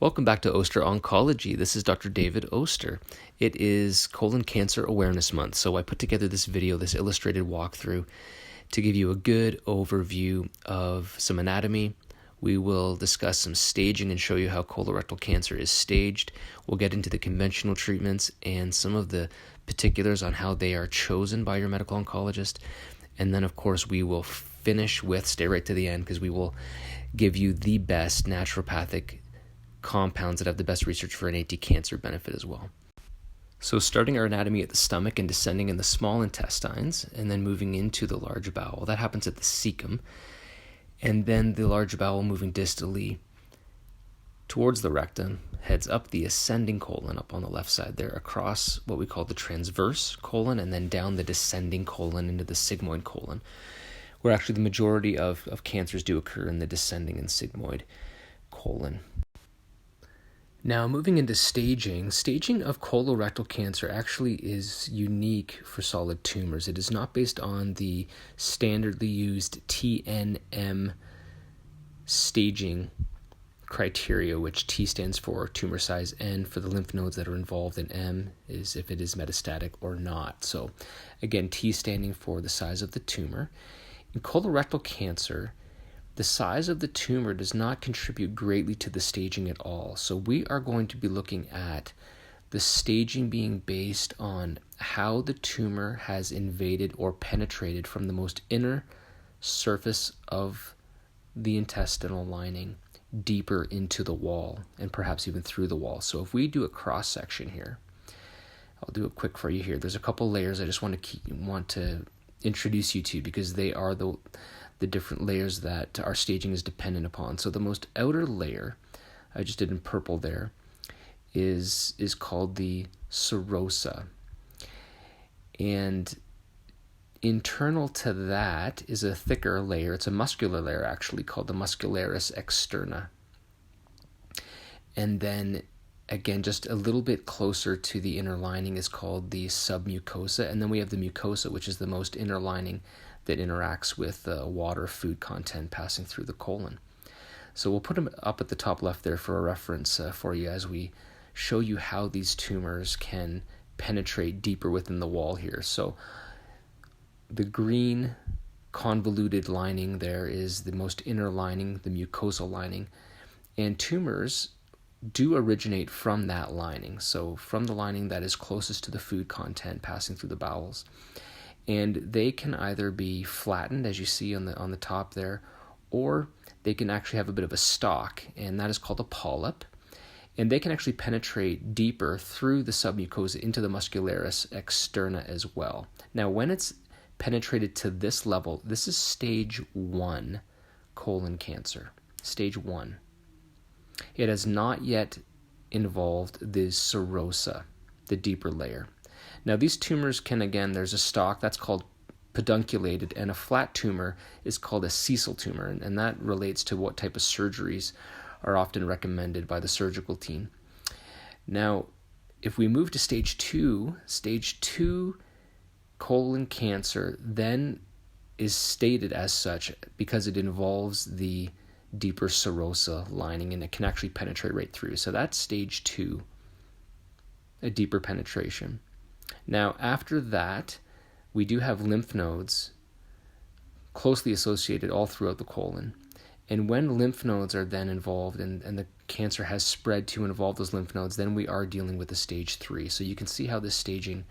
Welcome back to Oster Oncology. This is Dr. David Oster. It is Colon Cancer Awareness Month, so I put together this video, this illustrated walkthrough, to give you a good overview of some anatomy. We will discuss some staging and show you how colorectal cancer is staged. We'll get into the conventional treatments and some of the particulars on how they are chosen by your medical oncologist. And then, of course, we will finish with, stay right to the end, because we will give you the best naturopathic compounds that have the best research for an anti-cancer benefit as well. So starting our anatomy at the stomach and descending in the small intestines and then moving into the large bowel. That happens at the cecum. And then the large bowel moving distally towards the rectum heads up the ascending colon up on the left side there across what we call the transverse colon and then down the descending colon into the sigmoid colon, where actually the majority of cancers do occur in the descending and sigmoid colon. Now, moving into staging of colorectal cancer actually is unique for solid tumors. It is not based on the standardly used TNM staging criteria, which T stands for tumor size, N for the lymph nodes that are involved, and M is if it is metastatic or not. So, again, T standing for the size of the tumor. In colorectal cancer, the size of the tumor does not contribute greatly to the staging at all. So we are going to be looking at the staging being based on how the tumor has invaded or penetrated from the most inner surface of the intestinal lining deeper into the wall and perhaps even through the wall. So if we do a cross section here, I'll do it quick for you here. There's a couple layers I just want to introduce you to because they are the different layers that our staging is dependent upon. So the most outer layer, I just did in purple there, is called the serosa. And internal to that is a thicker layer. It's a muscular layer actually called the muscularis externa. And then again, just a little bit closer to the inner lining is called the submucosa. And then we have the mucosa, which is the most inner lining that interacts with water, food content passing through the colon. So we'll put them up at the top left there for a reference for you as we show you how these tumors can penetrate deeper within the wall here. So the green convoluted lining there is the most inner lining, the mucosal lining, and tumors do originate from that lining. So from the lining that is closest to the food content passing through the bowels. And they can either be flattened, as you see on the top there, or they can actually have a bit of a stalk, and that is called a polyp. And they can actually penetrate deeper through the submucosa into the muscularis externa as well. Now, when it's penetrated to this level, this is stage 1 colon cancer. Stage 1. It has not yet involved the serosa, the deeper layer. Now, these tumors can, again, there's a stalk that's called pedunculated, and a flat tumor is called a sessile tumor, and that relates to what type of surgeries are often recommended by the surgical team. Now, if we move to stage 2 colon cancer then is stated as such because it involves the deeper serosa lining, and it can actually penetrate right through. So that's stage 2, a deeper penetration. Now, after that, we do have lymph nodes closely associated all throughout the colon. And when lymph nodes are then involved and the cancer has spread to involve those lymph nodes, then we are dealing with the stage 3. So you can see how this staging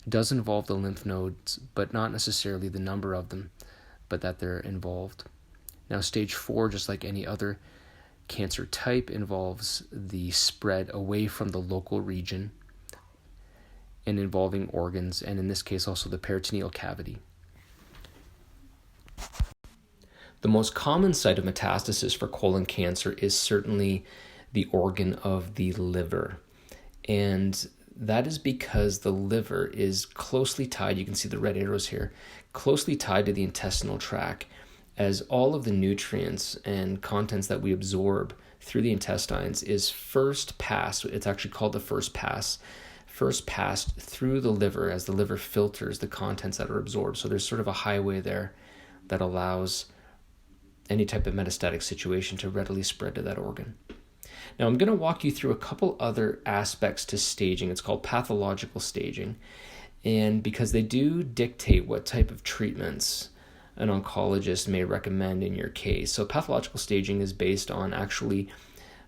does involve the lymph nodes, but not necessarily the number of them, but that they're involved. Now, stage 4, just like any other cancer type, involves the spread away from the local region and involving organs, and in this case also the peritoneal cavity. The most common site of metastasis for colon cancer is certainly the organ of the liver. And that is because the liver is closely tied, you can see the red arrows here, closely tied to the intestinal tract, as all of the nutrients and contents that we absorb through the intestines is first pass, it's actually called the first pass, first passed through the liver as the liver filters the contents that are absorbed. So there's sort of a highway there that allows any type of metastatic situation to readily spread to that organ. Now I'm going to walk you through a couple other aspects to staging. It's called pathological staging. And because they do dictate what type of treatments an oncologist may recommend in your case. So pathological staging is based on actually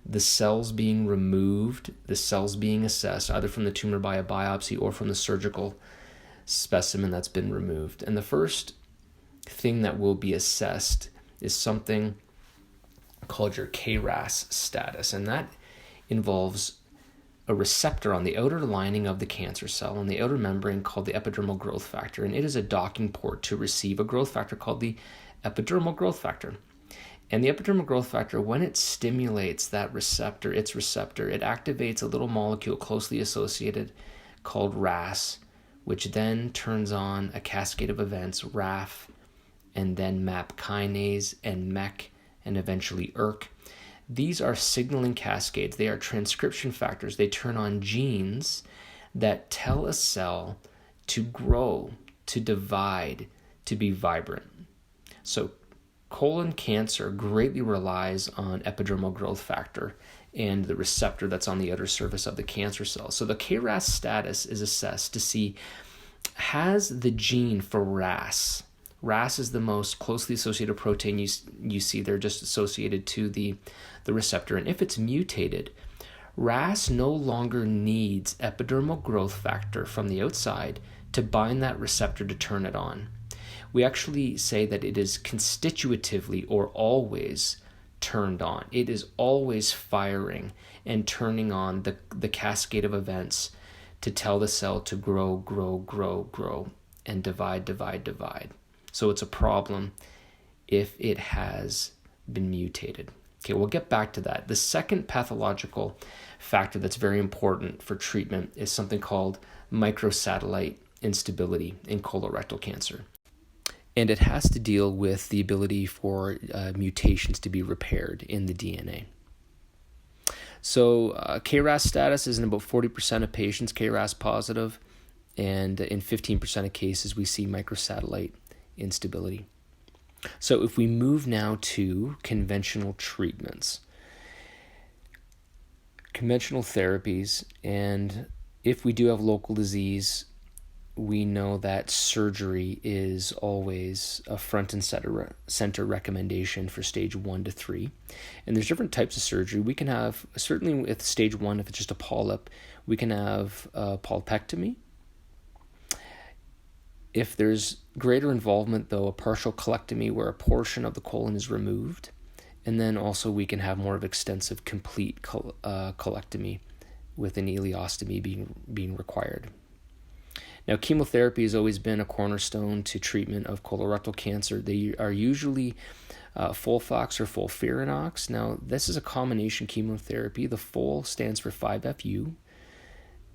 the cells being removed, the cells being assessed, either from the tumor by a biopsy or from the surgical specimen that's been removed. And the first thing that will be assessed is something called your KRAS status, and that involves a receptor on the outer lining of the cancer cell on the outer membrane called the epidermal growth factor, and it is a docking port to receive a growth factor called the epidermal growth factor. And the epidermal growth factor, when it stimulates that receptor, it activates a little molecule closely associated called RAS, which then turns on a cascade of events, RAF, and then MAP kinase and MEK, and eventually ERK. These are signaling cascades. They are transcription factors. They turn on genes that tell a cell to grow, to divide, to be vibrant. So colon cancer greatly relies on epidermal growth factor and the receptor that's on the outer surface of the cancer cell. So the KRAS status is assessed to see, has the gene for RAS. RAS is the most closely associated protein you see there, just associated to the receptor. And if it's mutated, RAS no longer needs epidermal growth factor from the outside to bind that receptor to turn it on. We actually say that it is constitutively or always turned on. It is always firing and turning on the cascade of events to tell the cell to grow, and divide. So it's a problem if it has been mutated. Okay, we'll get back to that. The second pathological factor that's very important for treatment is something called microsatellite instability in colorectal cancer. And it has to deal with the ability for mutations to be repaired in the DNA. So KRAS status is in about 40% of patients, KRAS positive, and in 15% of cases we see microsatellite instability. So if we move now to conventional treatments, conventional therapies, and if we do have local disease, we know that surgery is always a front and center recommendation for stage 1 to 3. And there's different types of surgery. We can have, certainly with stage 1, if it's just a polyp, we can have polypectomy. If there's greater involvement, though, a partial colectomy where a portion of the colon is removed. And then also we can have more of extensive complete colectomy with an ileostomy being required. Now, chemotherapy has always been a cornerstone to treatment of colorectal cancer. They are usually Folfox or FOLFIRINOX. Now, this is a combination chemotherapy. The FOL stands for 5-FU.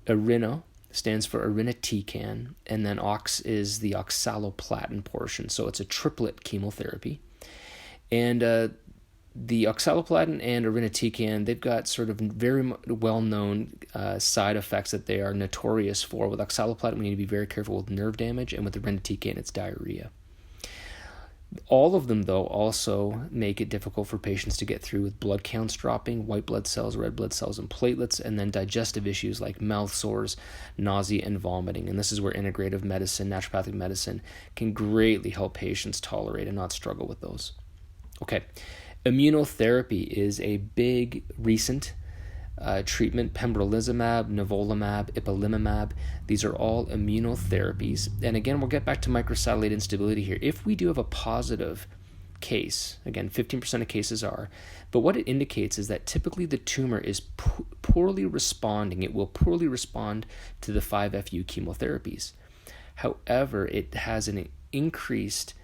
Irina stands for irinotecan. And then OX is the oxaliplatin portion. So it's a triplet chemotherapy. And the oxaliplatin and irinotecan, they've got sort of very well-known side effects that they are notorious for. With oxaliplatin, we need to be very careful with nerve damage, and with irinotecan, it's diarrhea. All of them, though, also make it difficult for patients to get through with blood counts dropping, white blood cells, red blood cells, and platelets, and then digestive issues like mouth sores, nausea, and vomiting. And this is where integrative medicine, naturopathic medicine, can greatly help patients tolerate and not struggle with those. Okay. Immunotherapy is a big recent treatment. Pembrolizumab, nivolumab, ipilimumab. These are all immunotherapies. And again, we'll get back to microsatellite instability here. If we do have a positive case, again, 15% of cases are, but what it indicates is that typically the tumor is poorly responding. It will poorly respond to the 5-FU chemotherapies. However, it has an increased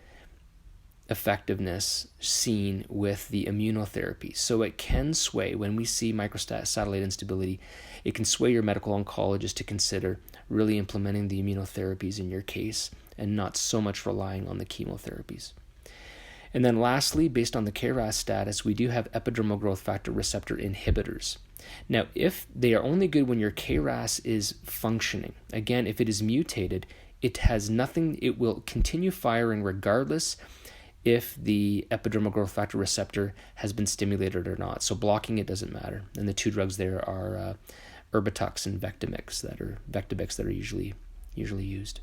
effectiveness seen with the immunotherapy. So it can sway, when we see microsatellite instability, it can sway your medical oncologist to consider really implementing the immunotherapies in your case and not so much relying on the chemotherapies. And then lastly, based on the KRAS status, we do have epidermal growth factor receptor inhibitors. Now, if they are only good when your KRAS is functioning, again, if it is mutated, it has nothing, it will continue firing regardless if the epidermal growth factor receptor has been stimulated or not. So blocking it doesn't matter. And the two drugs there are Erbitux and Vectibix that are usually used.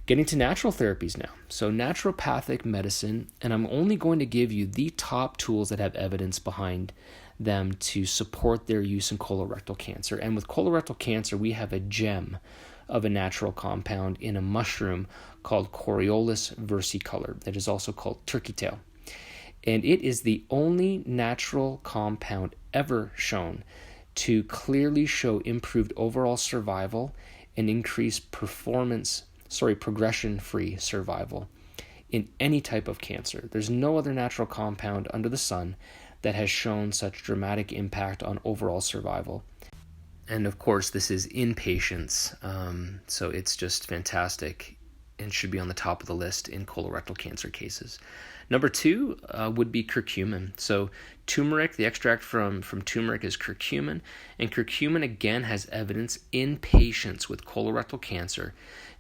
Getting to natural therapies now. So naturopathic medicine, and I'm only going to give you the top tools that have evidence behind them to support their use in colorectal cancer. And with colorectal cancer, we have a gem of a natural compound in a mushroom called Coriolus versicolor. It is also called turkey tail. And it is the only natural compound ever shown to clearly show improved overall survival and increased progression-free survival in any type of cancer. There's no other natural compound under the sun that has shown such dramatic impact on overall survival. And of course, this is in patients, so it's just fantastic and should be on the top of the list in colorectal cancer cases. Number 2 would be curcumin. So turmeric, the extract from turmeric is curcumin, and curcumin again has evidence in patients with colorectal cancer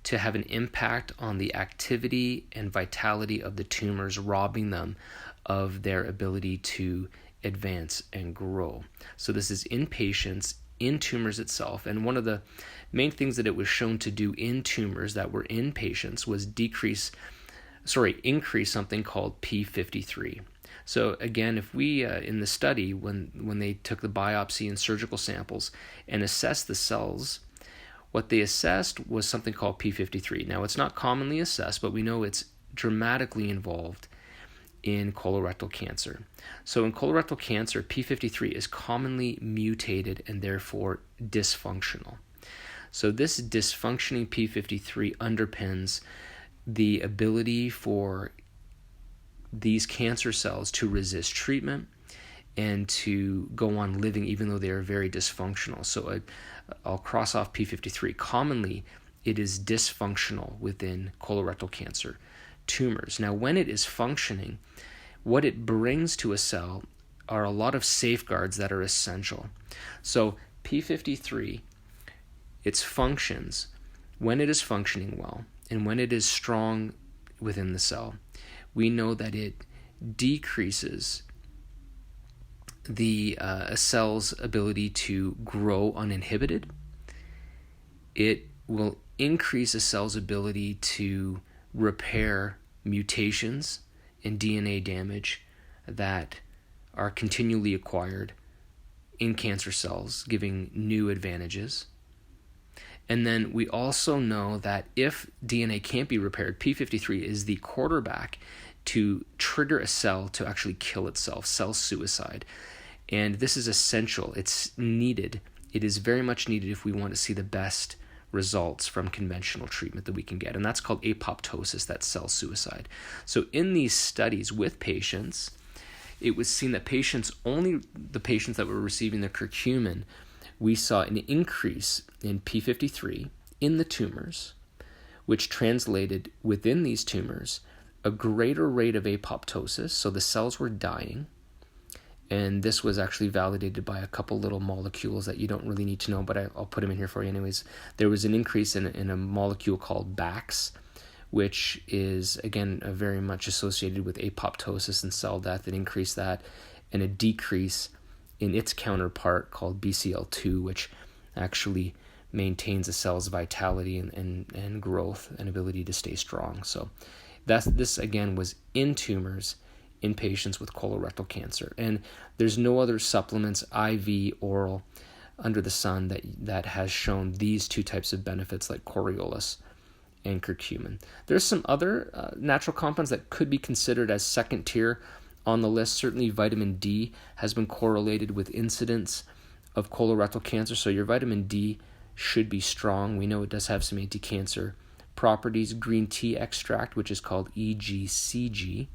to have an impact on the activity and vitality of the tumors, robbing them of their ability to advance and grow. So this is in patients, in tumors itself, and one of the main things that it was shown to do in tumors that were in patients was increase something called P53. So again, if we in the study, when they took the biopsy and surgical samples and assessed the cells, what they assessed was something called P53. Now, it's not commonly assessed, but we know it's dramatically involved in colorectal cancer. So in colorectal cancer, P53 is commonly mutated and therefore dysfunctional. So this dysfunctioning P53 underpins the ability for these cancer cells to resist treatment and to go on living even though they are very dysfunctional. So I'll cross off P53. Commonly, it is dysfunctional within colorectal cancer tumors. Now, when it is functioning, what it brings to a cell are a lot of safeguards that are essential. So P53, its functions, when it is functioning well and when it is strong within the cell, we know that it decreases the cell's ability to grow uninhibited. It will increase a cell's ability to repair mutations and DNA damage that are continually acquired in cancer cells, giving new advantages. And then we also know that if DNA can't be repaired, P53 is the quarterback to trigger a cell to actually kill itself, cell suicide. And this is essential. It's needed. It is very much needed if we want to see the best results from conventional treatment that we can get. And that's called apoptosis, that's cell suicide. So in these studies with patients, it was seen that only the patients that were receiving the curcumin, we saw an increase in P53 in the tumors, which translated within these tumors a greater rate of apoptosis, so the cells were dying. And this was actually validated by a couple little molecules that you don't really need to know, but I'll put them in here for you anyways. There was an increase in a molecule called Bax, which is, again, very much associated with apoptosis and cell death. It increased that, and a decrease in its counterpart called BCL2, which actually maintains a cell's vitality and growth and ability to stay strong. So this, again, was in tumors in patients with colorectal cancer. And there's no other supplements, IV, oral, under the sun that has shown these two types of benefits like Coriolus and curcumin. There's some other natural compounds that could be considered as second tier on the list. Certainly vitamin D has been correlated with incidence of colorectal cancer, so your vitamin D should be strong. We know it does have some anti-cancer properties. Green tea extract, which is called EGCG,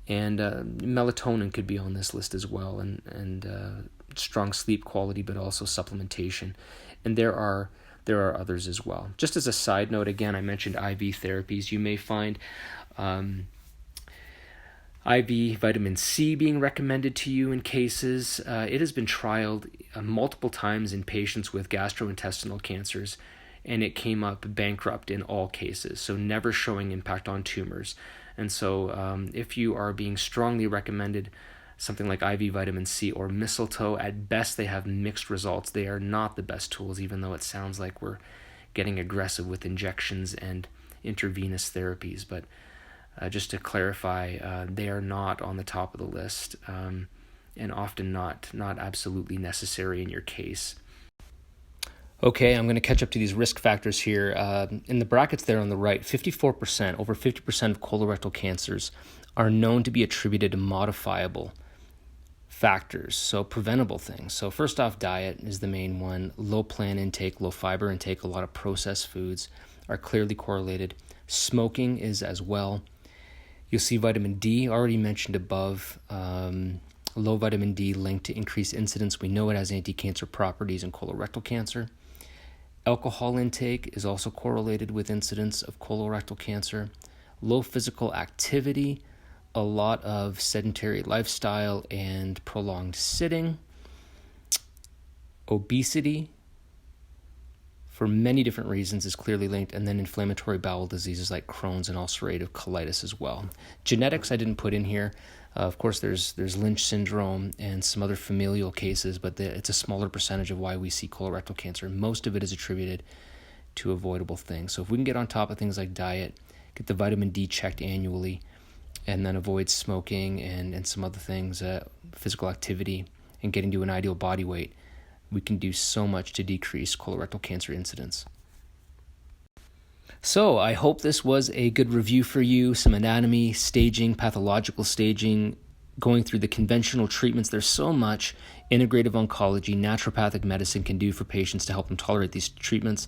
and melatonin could be on this list as well, and strong sleep quality, but also supplementation. And there are others as well. Just as a side note, again, I mentioned IV therapies. You may find IV vitamin C being recommended to you in cases. It has been trialed multiple times in patients with gastrointestinal cancers, and it came up bankrupt in all cases, so never showing impact on tumors. And so if you are being strongly recommended something like IV vitamin C or mistletoe, at best they have mixed results. They are not the best tools, even though it sounds like we're getting aggressive with injections and intravenous therapies. But just to clarify, they are not on the top of the list, and often not absolutely necessary in your case. Okay, I'm going to catch up to these risk factors here. In the brackets there on the right, 54%, over 50% of colorectal cancers are known to be attributed to modifiable factors, so preventable things. So first off, diet is the main one. Low plant intake, low fiber intake, a lot of processed foods are clearly correlated. Smoking is as well. You'll see vitamin D, already mentioned above. Low vitamin D linked to increased incidence. We know it has anti-cancer properties in colorectal cancer. Alcohol intake is also correlated with incidence of colorectal cancer. Low physical activity, a lot of sedentary lifestyle and prolonged sitting. Obesity, for many different reasons, is clearly linked, and then inflammatory bowel diseases like Crohn's and ulcerative colitis as well. Genetics I didn't put in here. Of course, there's Lynch syndrome and some other familial cases, but it's a smaller percentage of why we see colorectal cancer. Most of it is attributed to avoidable things. So if we can get on top of things like diet, get the vitamin D checked annually, and then avoid smoking and some other things, physical activity, and getting to an ideal body weight, we can do so much to decrease colorectal cancer incidence. So I hope this was a good review for you, some anatomy, staging, pathological staging, going through the conventional treatments. There's so much integrative oncology, naturopathic medicine can do for patients to help them tolerate these treatments.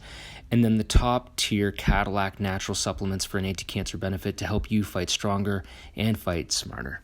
And then the top tier Cadillac natural supplements for an anti-cancer benefit to help you fight stronger and fight smarter.